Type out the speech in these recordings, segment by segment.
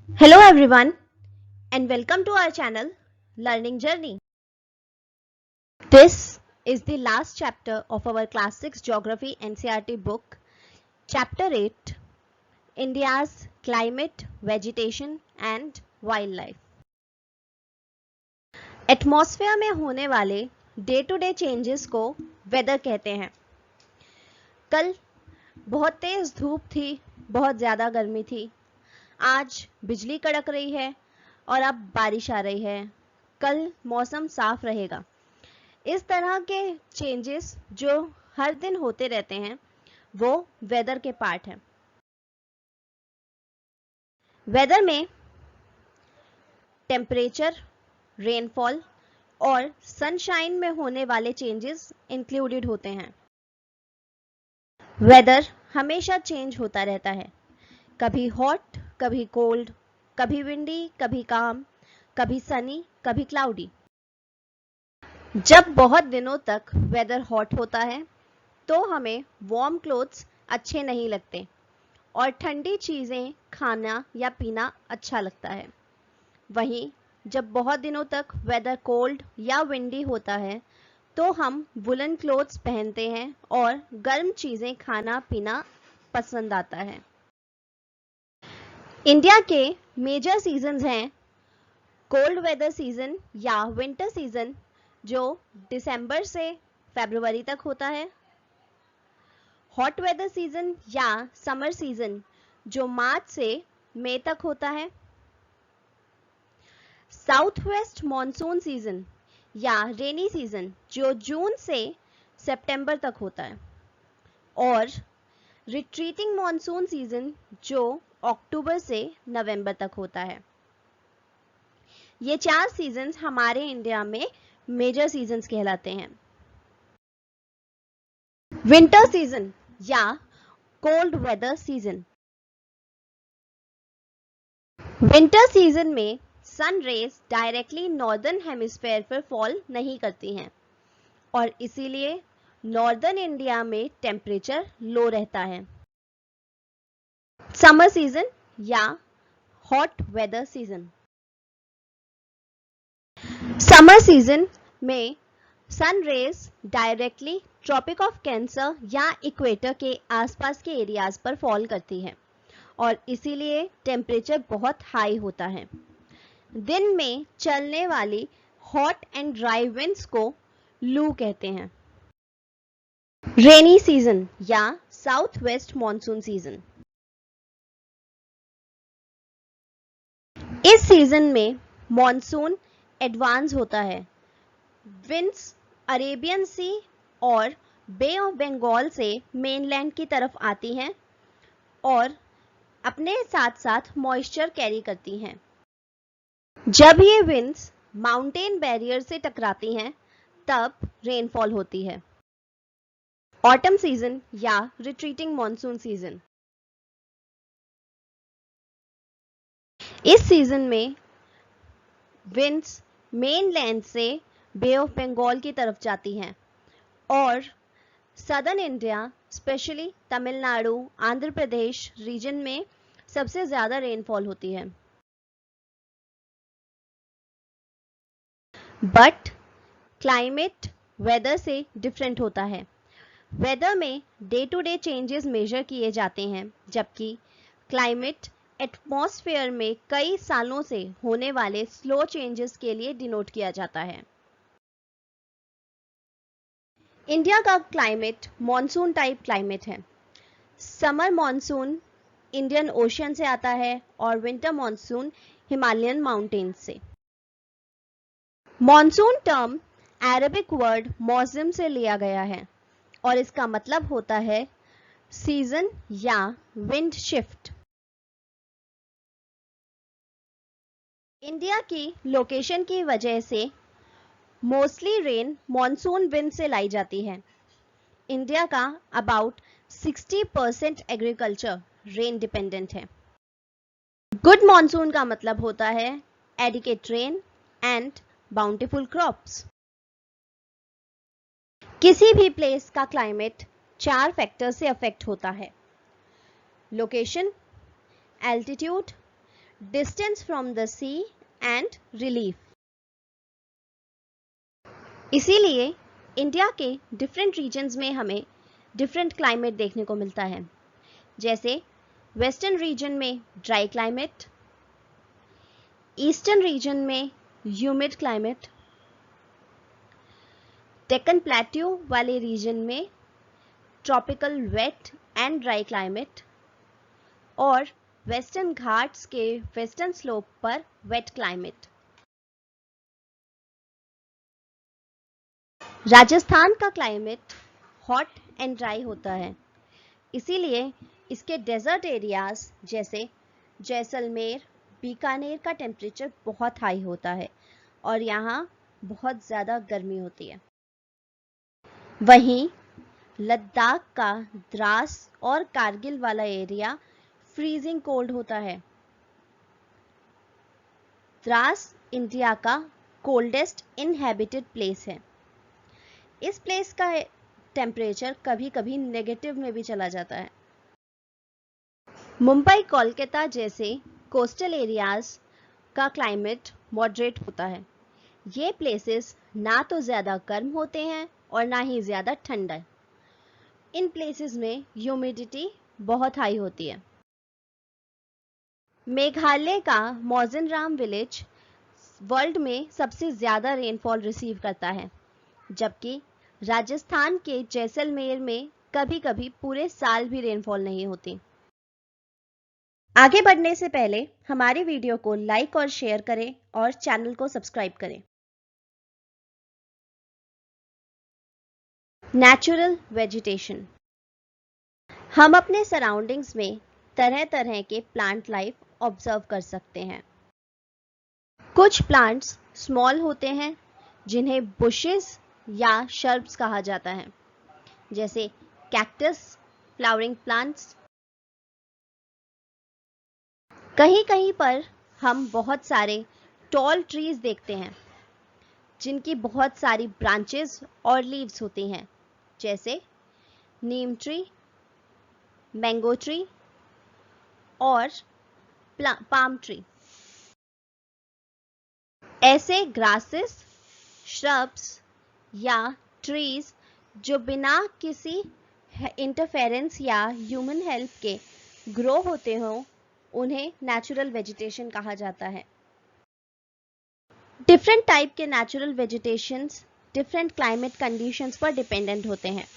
Hello everyone and welcome to our channel Learning Journey. This is the last chapter of our Class 6 Geography NCERT book, Chapter 8, India's Climate, Vegetation and Wildlife. Atmosphere में होने वाले day to day changes को weather कहते हैं। कल बहुत तेज धूप थी, बहुत ज़्यादा गर्मी थी। आज बिजली कड़क रही है और अब बारिश आ रही है। कल मौसम साफ रहेगा। इस तरह के चेंजेस जो हर दिन होते रहते हैं वो वेदर के पार्ट हैं। वेदर में टेम्परेचर, रेनफॉल और सनशाइन में होने वाले चेंजेस इंक्लूडेड होते हैं। वेदर हमेशा चेंज होता रहता है, कभी हॉट, कभी कोल्ड, कभी विंडी, कभी काम, कभी सनी, कभी क्लाउडी। जब बहुत दिनों तक वेदर हॉट होता है तो हमें वार्म क्लोथ्स अच्छे नहीं लगते और ठंडी चीज़ें खाना या पीना अच्छा लगता है। वहीं जब बहुत दिनों तक वेदर कोल्ड या विंडी होता है तो हम वुलन क्लोथ्स पहनते हैं और गर्म चीज़ें खाना पीना पसंद आता है। इंडिया के मेजर सीजन्स हैं कोल्ड वेदर सीजन या विंटर सीजन जो दिसंबर से फरवरी तक होता है, हॉट वेदर सीजन या समर सीजन जो मार्च से मई तक होता है, साउथ वेस्ट मॉनसून सीजन या रेनी सीजन जो जून से सितंबर तक होता है, और रिट्रीटिंग मॉनसून सीजन जो अक्टूबर से नवंबर तक होता है। ये चार सीजन्स हमारे इंडिया में मेजर सीजन्स कहलाते हैं। विंटर सीजन या cold weather season. Winter season में sun rays directly northern hemisphere पर फॉल नहीं करती हैं और इसीलिए नॉर्दर्न इंडिया में टेम्परेचर लो रहता है। समर सीजन या hot weather season. Summer season में sun rays directly tropic of cancer या इक्वेटर के आसपास के एरियाज पर फॉल करती है और इसीलिए टेम्परेचर बहुत हाई होता है। दिन में चलने वाली हॉट एंड ड्राई विंड्स को लू कहते हैं। रेनी सीजन या साउथ वेस्ट मॉनसून सीजन। इस सीजन में मॉनसून एडवांस होता है। विंड्स अरेबियन सी और बे ऑफ बंगाल से मेनलैंड की तरफ आती हैं और अपने साथ साथ मॉइस्चर कैरी करती हैं। जब ये विंड्स माउंटेन बैरियर से टकराती हैं तब रेनफॉल होती है। ऑटम सीजन या रिट्रीटिंग मॉनसून सीजन। इस सीजन में विंड्स मेनलैंड से बे ऑफ बंगाल की तरफ जाती हैं और southern India specially Tamil Nadu, Andhra Pradesh region में सबसे ज़्यादा रेनफॉल होती है। बट क्लाइमेट वेदर से डिफरेंट होता है। वेदर में day to day changes major किए जाते हैं जबकि क्लाइमेट एटमॉस्फेयर में कई सालों से होने वाले स्लो चेंजेस के लिए डिनोट किया जाता है। इंडिया का क्लाइमेट मॉनसून टाइप क्लाइमेट है। समर मॉनसून इंडियन ओशन से आता है और विंटर मॉनसून हिमालयन माउंटेन्स से। मॉनसून टर्म अरबिक वर्ड मौसम से लिया गया है और इसका मतलब होता है सीजन या विंड शिफ्ट। इंडिया की लोकेशन की वजह से मोस्टली रेन मॉनसून विंड से लाई जाती है। इंडिया का अबाउट 60% एग्रीकल्चर रेन डिपेंडेंट है। गुड मॉनसून का मतलब होता है adequate rain and bountiful crops. किसी भी प्लेस का क्लाइमेट 4 फैक्टर से अफेक्ट होता है: location, altitude, distance from the sea and relief. इसीलिए इंडिया के डिफरेंट रीजन्स में हमें डिफरेंट क्लाइमेट देखने को मिलता है, जैसे वेस्टर्न रीजन में ड्राई क्लाइमेट, ईस्टर्न रीजन में ह्यूमिड क्लाइमेट, डेक्कन प्लेट्यू वाले रीजन में tropical wet and dry climate, और वेस्टर्न घाट्स के वेस्टर्न स्लोप पर वेट क्लाइमेट। राजस्थान का क्लाइमेट हॉट एंड ड्राई होता है, इसीलिए इसके डेजर्ट एरियाज जैसे जैसलमेर, बीकानेर का टेम्परेचर बहुत हाई होता है और यहाँ बहुत ज़्यादा गर्मी होती है। वहीं लद्दाख का द्रास और कारगिल वाला एरिया फ्रीजिंग कोल्ड होता है। द्रास इंडिया का कोल्डेस्ट इनहैबिटेड प्लेस है। इस प्लेस का टेम्परेचर कभी कभी नेगेटिव में भी चला जाता है। मुंबई, कोलकाता जैसे कोस्टल एरियाज का क्लाइमेट मॉडरेट होता है। ये प्लेसेस ना तो ज़्यादा गर्म होते हैं और ना ही ज़्यादा ठंडा। इन प्लेसेस में ह्यूमिडिटी बहुत हाई होती है। मेघालय का मौजिनराम विलेज वर्ल्ड में सबसे ज़्यादा रेनफॉल रिसीव करता है, जबकि राजस्थान के जैसलमेर में कभी कभी पूरे साल भी रेनफॉल नहीं होती। आगे बढ़ने से पहले हमारी वीडियो को लाइक और शेयर करें और चैनल को सब्सक्राइब करें। Natural vegetation. हम अपने सराउंडिंग्स में तरह तरह के प्लांट लाइफ ऑब्जर्व कर सकते हैं। कुछ प्लांट्स स्मॉल होते हैं जिन्हें बुशेस या शर्ब्स कहा जाता है, जैसे कैक्टस, फ्लावरिंग प्लांट्स। कहीं कहीं पर हम बहुत सारे टॉल ट्रीज देखते हैं जिनकी बहुत सारी ब्रांचेस और लीव्स होती हैं, जैसे नीम ट्री, मैंगो ट्री और पाम ट्री। ऐसे ग्रासेस, श्रब्स या ट्रीज जो बिना किसी इंटरफेरेंस या ह्यूमन हेल्प के ग्रो होते हो, उन्हें नेचुरल वेजिटेशन कहा जाता है। डिफरेंट टाइप के natural vegetations different climate conditions पर डिपेंडेंट होते हैं,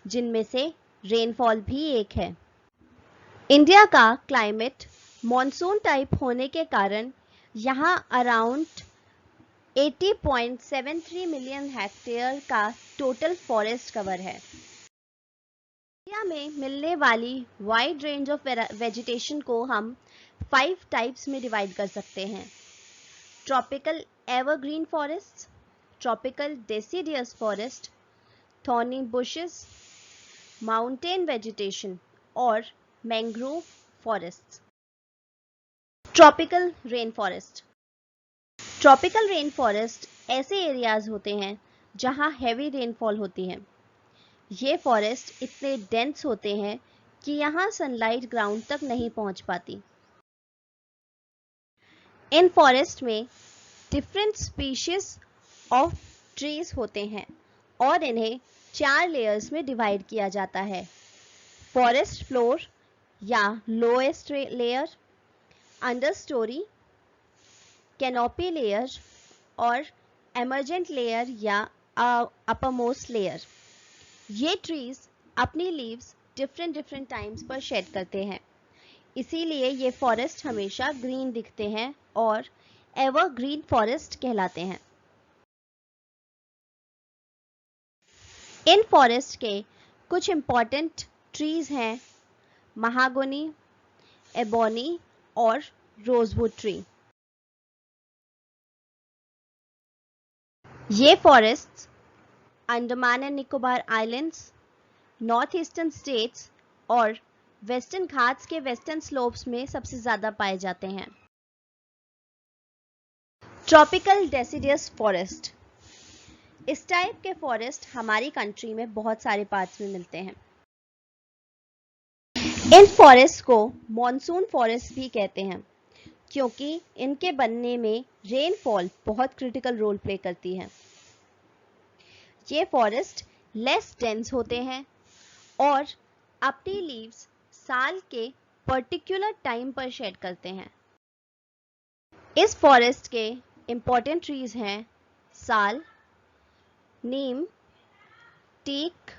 जिनमें से रेनफॉल भी एक है। इंडिया का क्लाइमेट मॉनसून टाइप होने के कारण यहाँ अराउंड 80.73 मिलियन हेक्टेयर का टोटल फॉरेस्ट कवर है। इंडिया में मिलने वाली वाइड रेंज ऑफ वेजिटेशन को हम 5 टाइप्स में डिवाइड कर सकते हैं: tropical evergreen forest, tropical deciduous forest, thorny bushes, mountain vegetation और mangrove forest. Tropical rain forest. Tropical rain forest ऐसे एरियाज होते हैं जहां हैवी रेनफॉल होती है। ये फॉरेस्ट इतने डेंस होते हैं कि यहाँ सनलाइट ग्राउंड तक नहीं पहुंच पाती। इन फॉरेस्ट में डिफरेंट स्पीशीज ऑफ ट्रीज होते हैं और इन्हें 4 लेयर्स में डिवाइड किया जाता है: फॉरेस्ट फ्लोर या लोएस्ट लेयर, अंडरस्टोरी, कैनोपी लेयर और एमर्जेंट लेयर या अपरमोस्ट लेयर। ये ट्रीज अपनी लीव्स डिफरेंट टाइम्स पर शेड करते हैं, इसीलिए ये फॉरेस्ट हमेशा ग्रीन दिखते हैं और एवरग्रीन फॉरेस्ट कहलाते हैं। इन फॉरेस्ट के कुछ इंपॉर्टेंट ट्रीज हैं महागोनी, एबोनी और रोजवुड ट्री। ये forest Andaman and Nicobar islands, north eastern states और वेस्टर्न घाट्स के वेस्टर्न स्लोप्स में सबसे ज्यादा पाए जाते हैं। Tropical deciduous forest. इस टाइप के फॉरेस्ट हमारी कंट्री में बहुत सारे पार्ट्स में मिलते हैं। इन फॉरेस्ट को मॉनसून फॉरेस्ट भी कहते हैं। क्योंकि इनके बनने में रेनफॉल बहुत क्रिटिकल रोल प्ले करती है। ये फॉरेस्ट लेस डेंस होते हैं और अपनी लीव्स साल के पर्टिकुलर टाइम पर शेड करते हैं। इस फॉरेस्ट के इंपॉर्टेंट ट्रीज हैं साल, नीम, टीक,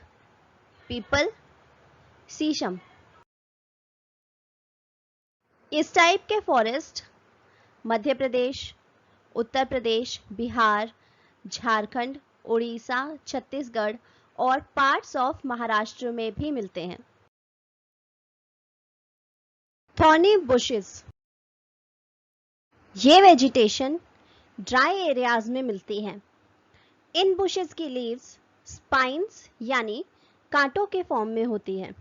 पीपल, शीशम। इस टाइप के फॉरेस्ट मध्य प्रदेश, उत्तर प्रदेश, बिहार, झारखंड, उड़ीसा, छत्तीसगढ़ और पार्ट्स ऑफ महाराष्ट्र में भी मिलते हैं। थॉर्नी बुशेस, ये वेजिटेशन ड्राई एरियाज में मिलती है। इन बुशेस की लीव्स स्पाइन्स यानी कांटों के फॉर्म में होती है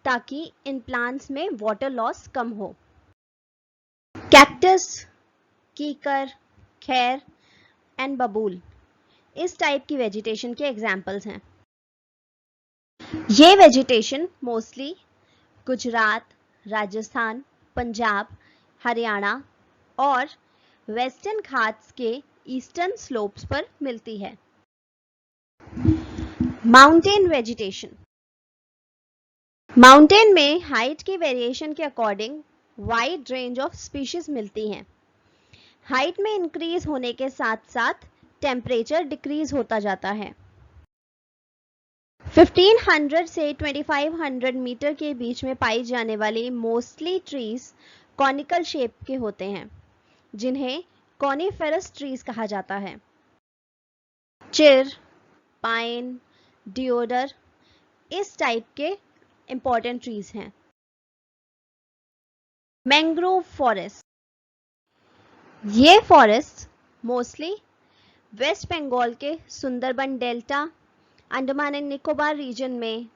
ताकि इन प्लांट्स में वाटर लॉस कम हो। कैक्टस, कीकर, खैर एंड बबूल इस टाइप की वेजिटेशन के एग्जाम्पल्स हैं। ये वेजिटेशन मोस्टली गुजरात, राजस्थान, पंजाब, हरियाणा और वेस्टर्न घाट्स के ईस्टर्न स्लोप्स पर मिलती है। माउंटेन वेजिटेशन, माउंटेन में हाइट की वेरिएशन के according wide range of species मिलती हैं। हाइट में इंक्रीज होने के साथ साथ टेम्परेचर डिक्रीज होता जाता है। 1500 से 2500 मीटर के बीच में पाई जाने वाली मोस्टली ट्रीज कॉनिकल शेप के होते हैं जिन्हें कॉनिफेरस ट्रीज कहा जाता है। चिर, पाइन, डिओडर इस टाइप के इंपॉर्टेंट ट्रीज हैं। मैंग्रोव फॉरेस्ट, ये फॉरेस्ट मोस्टली वेस्ट बंगाल के Sundarban delta, Andaman and Nicobar region में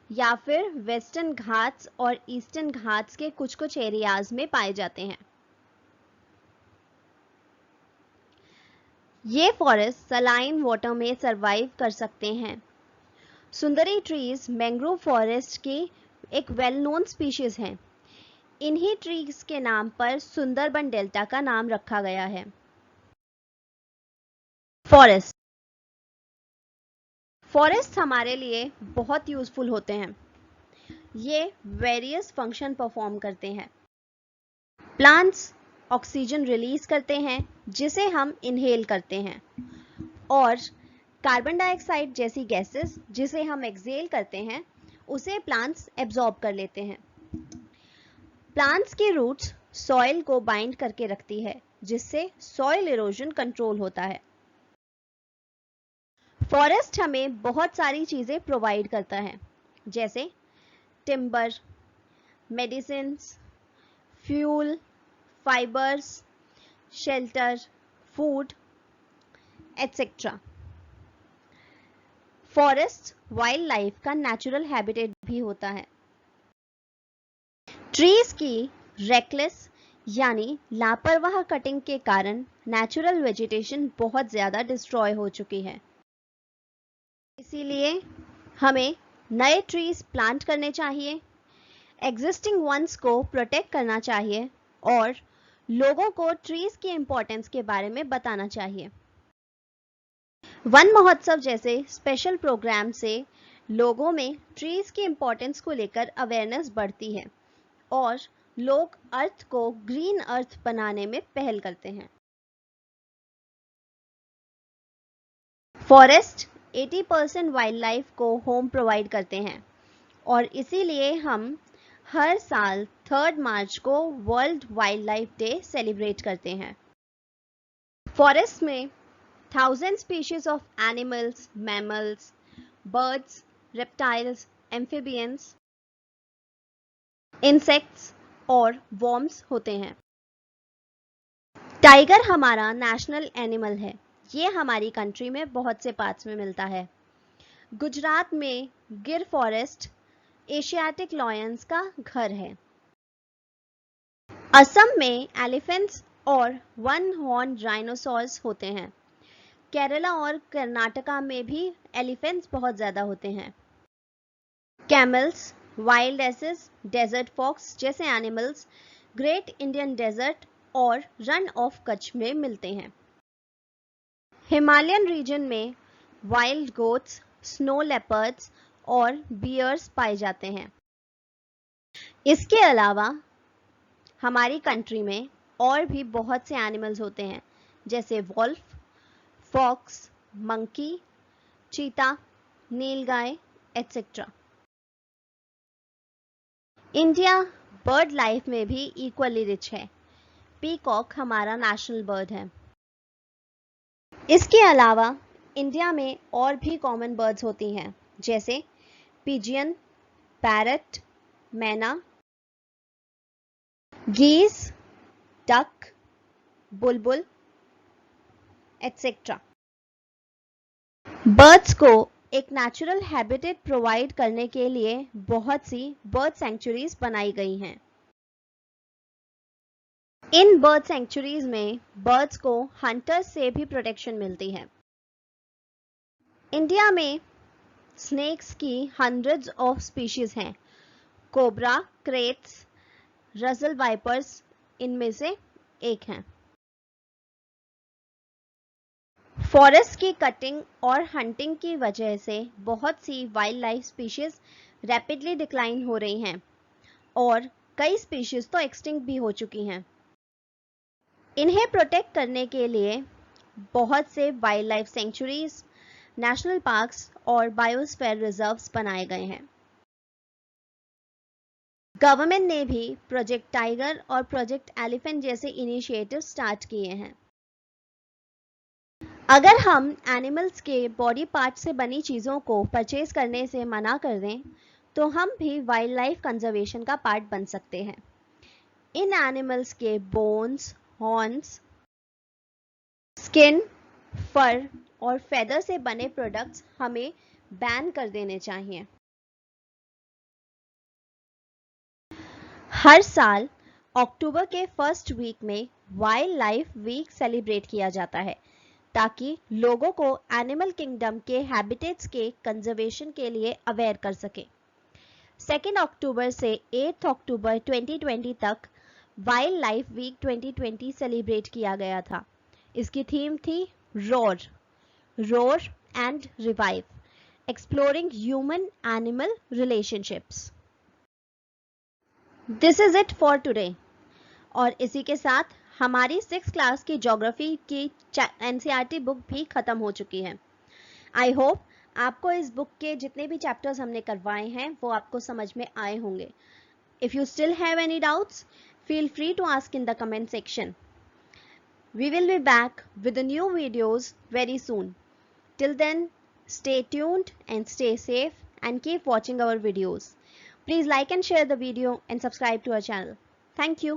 या फिर वेस्टर्न घाट्स और ईस्टर्न घाट्स के कुछ कुछ एरियाज में पाए जाते हैं। ये फॉरेस्ट सलाइन वाटर में सरवाइव कर सकते हैं। सुंदरी ट्रीज मैंग्रोव फॉरेस्ट की एक वेल नोन स्पीशीज हैं। इन्हीं ट्रीज के नाम पर सुंदरबन डेल्टा का नाम रखा गया है। फॉरेस्ट, फॉरेस्ट हमारे लिए बहुत यूजफुल होते हैं। ये वेरियस फंक्शन परफॉर्म करते हैं। प्लांट्स ऑक्सीजन रिलीज करते हैं जिसे हम इनहेल करते हैं और कार्बन डाइऑक्साइड जैसी गैसेस जिसे हम एक्सहेल करते हैं उसे प्लांट्स एब्जॉर्ब कर लेते हैं। प्लांट्स की रूट्स सॉइल को बाइंड करके रखती है जिससे सॉइल इरोजन कंट्रोल होता है। फॉरेस्ट हमें बहुत सारी चीजें प्रोवाइड करता है जैसे timber, medicines, fuel, fibres, shelter, food etcetera. Forest wild life का नेचुरल हैबिटेट भी होता है। ट्रीज की रेकलेस यानी लापरवाह कटिंग के कारण नेचुरल वेजिटेशन बहुत ज्यादा डिस्ट्रॉय हो चुकी है। इसीलिए हमें नए ट्रीज प्लांट करने चाहिए, एग्जिस्टिंग वंस को प्रोटेक्ट करना चाहिए और लोगों को ट्रीज की इंपॉर्टेंस के बारे में बताना चाहिए। वन महोत्सव जैसे स्पेशल प्रोग्राम से लोगों में ट्रीज की इंपॉर्टेंस को लेकर अवेयरनेस बढ़ती है और लोग अर्थ को ग्रीन अर्थ बनाने में पहल करते हैं। फॉरेस्ट 80% वाइल्ड लाइफ को होम प्रोवाइड करते हैं और इसीलिए हम हर साल 3 मार्च को world wild life day celebrate करते हैं। फॉरेस्ट में 1000 species of animals, mammals, birds, reptiles, amphibians, insects और वॉर्म्स होते हैं। टाइगर हमारा नेशनल एनिमल है। ये हमारी कंट्री में बहुत से पार्ट्स में मिलता है। गुजरात में गिर फॉरेस्ट एशियाटिक लॉयंस का घर है। असम में एलिफेंट्स और वन हॉर्न राइनोसॉर्स होते हैं। केरला और कर्नाटका में भी एलिफेंट्स बहुत ज्यादा होते हैं। Camels, wild asses, desert fox जैसे एनिमल्स ग्रेट इंडियन डेजर्ट और रन ऑफ कच्छ में मिलते हैं। हिमालयन रीजन में वाइल्ड गोट्स, स्नो लेपर्ड्स और बियर्स पाए जाते हैं। इसके अलावा हमारी कंट्री में और भी बहुत से एनिमल्स होते हैं, जैसे वॉल्फ, फॉक्स, मंकी, चीता, नीलगाय एटसेट्रा। इंडिया बर्ड लाइफ में भी इक्वली रिच है। पीकॉक हमारा नेशनल बर्ड है। इसके अलावा इंडिया में और भी कॉमन बर्ड्स होती हैं, जैसे पिजियन, पैरट, मैना, गीज, डक, बुलबुल एटसेट्रा। बर्ड्स को एक नेचुरल हैबिटेट प्रोवाइड करने के लिए बहुत सी बर्ड सैंक्चुरीज बनाई गई हैं। इन बर्ड सैंक्चुरीज में बर्ड्स को हंटर्स से भी प्रोटेक्शन मिलती है। इंडिया में स्नेक्स की हंड्रेड्स ऑफ स्पीशीज हैं। कोबरा, क्रेट्स, रसल वाइपर्स इनमें से एक हैं। फॉरेस्ट की कटिंग और हंटिंग की वजह से बहुत सी wild life species rapidly decline हो रही हैं और कई स्पीशीज तो एक्सटिंक्ट भी हो चुकी हैं। इन्हें प्रोटेक्ट करने के लिए बहुत से wild life sanctuaries, national parks और बायोस्फीयर रिजर्व्स बनाए गए हैं। गवर्नमेंट ने भी प्रोजेक्ट टाइगर और प्रोजेक्ट एलिफेंट जैसे इनिशिएटिव स्टार्ट किए हैं। अगर हम एनिमल्स के बॉडी पार्ट से बनी चीज़ों को परचेज करने से मना कर दें, तो हम भी वाइल्ड लाइफ कंजर्वेशन का पार्ट बन सकते हैं। इन एनिमल्स के बोन्स, हॉर्न्स, स्किन, फर और फेदर से बने प्रोडक्ट्स हमें बैन कर देने चाहिए। हर साल अक्टूबर के फर्स्ट वीक में वाइल्ड लाइफ वीक सेलिब्रेट किया जाता है, ताकि लोगों को एनिमल किंगडम के हैबिटेट्स के कंजर्वेशन के लिए अवेयर कर सके। 2 अक्टूबर से 8 अक्टूबर 2020 तक वाइल्ड लाइफ वीक 2020 सेलिब्रेट किया गया था। इसकी थीम थी roar and revive, exploring human animal relationships. This is it for today. और इसी के साथ हमारी 6th क्लास की ज्योग्राफी की एनसीईआरटी बुक भी खत्म हो चुकी है। आई होप आपको इस बुक के जितने भी चैप्टर्स हमने करवाए हैं वो आपको समझ में आए होंगे। If you still have any doubts, feel free to ask in the comment section. We will be back with the new videos very soon. Till then, stay tuned and stay safe and keep watching our videos. Please like and share the video and subscribe to our channel. Thank you.